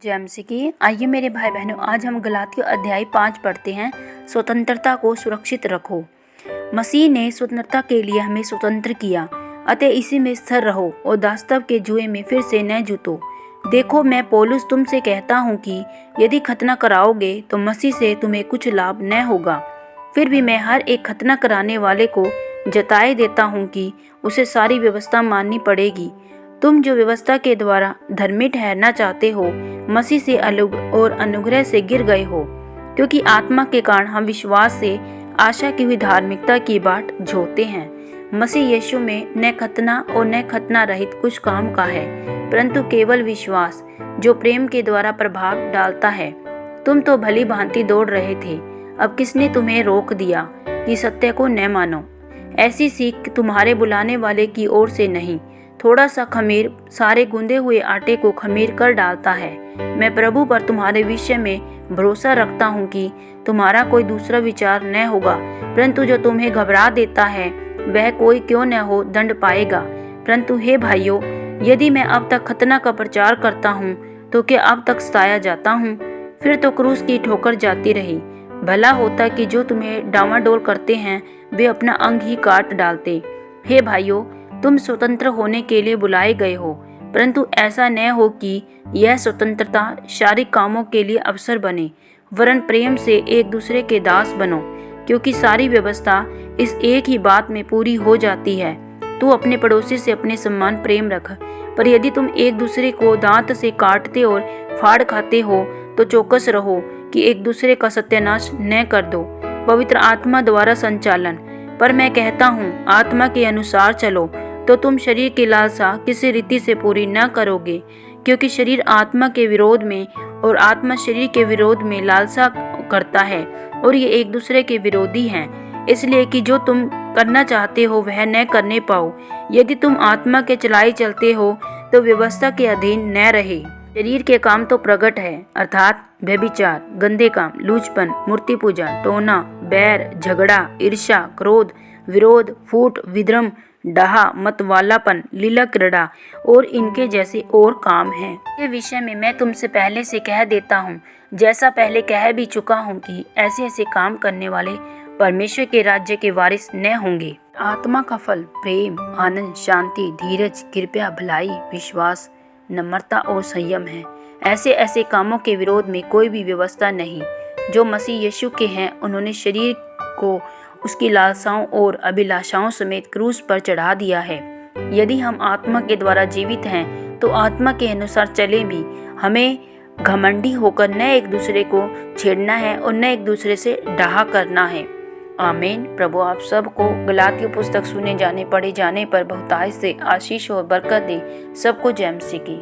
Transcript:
JMC की आइए मेरे भाई बहनों, आज हम गलातियों अध्याय 5 पढ़ते हैं। स्वतंत्रता को सुरक्षित रखो। मसीह ने स्वतंत्रता के लिए हमें स्वतंत्र किया, अतः इसी में स्थिर रहो और दास्तव के जुए में फिर से न जूतो। देखो, मैं पौलुस तुमसे कहता हूँ कि यदि खतना कराओगे तो मसीह से तुम्हें कुछ लाभ न होगा। फिर भी मैं हर एक खतना कराने वाले को जताए देता हूँ कि उसे सारी व्यवस्था माननी पड़ेगी। तुम जो व्यवस्था के द्वारा धर्मी ठहरना चाहते हो, मसीह से अलग और अनुग्रह से गिर गए हो, क्योंकि आत्मा के कारण हम विश्वास से आशा की हुई धार्मिकता की बाट जोहते हैं। मसीह यीशु में न खतना और न खतना रहित कुछ काम का है, परंतु केवल विश्वास जो प्रेम के द्वारा प्रभाव डालता है। तुम तो भली भांति दौड़ रहे थे, अब किसने तुम्हें रोक दिया कि सत्य को न मानो? ऐसी सीख तुम्हारे बुलाने वाले की ओर से नहीं। थोड़ा सा खमीर सारे गूंदे हुए आटे को खमीर कर डालता है। मैं प्रभु पर तुम्हारे विषय में भरोसा रखता हूँ कि तुम्हारा कोई दूसरा विचार न होगा, परंतु जो तुम्हें घबरा देता है वह कोई क्यों न हो दंड पाएगा। परंतु हे भाइयों, यदि मैं अब तक खतना का प्रचार करता हूँ तो क्या अब तक सताया जाता हूँ? फिर तो क्रूस की ठोकर जाती रही। भला होता कि जो तुम्हें डावाडोल करते हैं वे अपना अंग ही काट डालते। हे भाइयों, तुम स्वतंत्र होने के लिए बुलाए गए हो, परंतु ऐसा न हो कि यह स्वतंत्रता शारीरिक कामों के लिए अवसर बने, वरन प्रेम से एक दूसरे के दास बनो, क्योंकि सारी व्यवस्था इस एक ही बात में पूरी हो जाती है, तू अपने पड़ोसी से अपने समान प्रेम रख। पर यदि तुम एक दूसरे को दांत से काटते और फाड़ खाते हो तो चौकस रहो कि एक दूसरे का सत्यानाश न कर दो। पवित्र आत्मा द्वारा संचालन। पर मैं कहता हूँ, आत्मा के अनुसार चलो, तो तुम शरीर की लालसा किसी रीति से पूरी न करोगे, क्योंकि शरीर आत्मा के विरोध में और आत्मा शरीर के विरोध में लालसा करता है, और ये एक दूसरे के विरोधी हैं, इसलिए कि जो तुम करना चाहते हो वह न करने पाओ। यदि तुम आत्मा के चलाए चलते हो तो व्यवस्था के अधीन न रहे। शरीर के काम तो प्रकट है, अर्थात व्यभिचार, गंदे काम, लूचपन, मूर्ति पूजा, टोना, बैर, झगड़ा, ईर्ष्या, क्रोध, विरोध, फूट, विद्रम, डहा, मतवालापन, लीला क्रीड़ा और इनके जैसे और काम हैं। ये विषय में मैं तुमसे पहले से कह देता हूँ, जैसा पहले कह भी चुका हूँ कि ऐसे ऐसे काम करने वाले परमेश्वर के राज्य के वारिस न होंगे। आत्मा का फल प्रेम, आनंद, शांति, धीरज, कृपा, भलाई, विश्वास, नम्रता और संयम है। ऐसे ऐसे कामों के विरोध में कोई भी व्यवस्था नहीं। जो मसीह यीशु के हैं, उन्होंने शरीर को उसकी लालसाओं और अभिलाषाओं समेत क्रूस पर चढ़ा दिया है। यदि हम आत्मा के द्वारा जीवित हैं तो आत्मा के अनुसार चले भी। हमें घमंडी होकर न एक दूसरे को छेड़ना है और न एक दूसरे से डाहा करना है। आमीन। प्रभु आप सबको गलातियों पुस्तक सुने जाने पढ़े जाने पर बहुतायत से आशीष और बरकत दे। सबको जेएमसी की।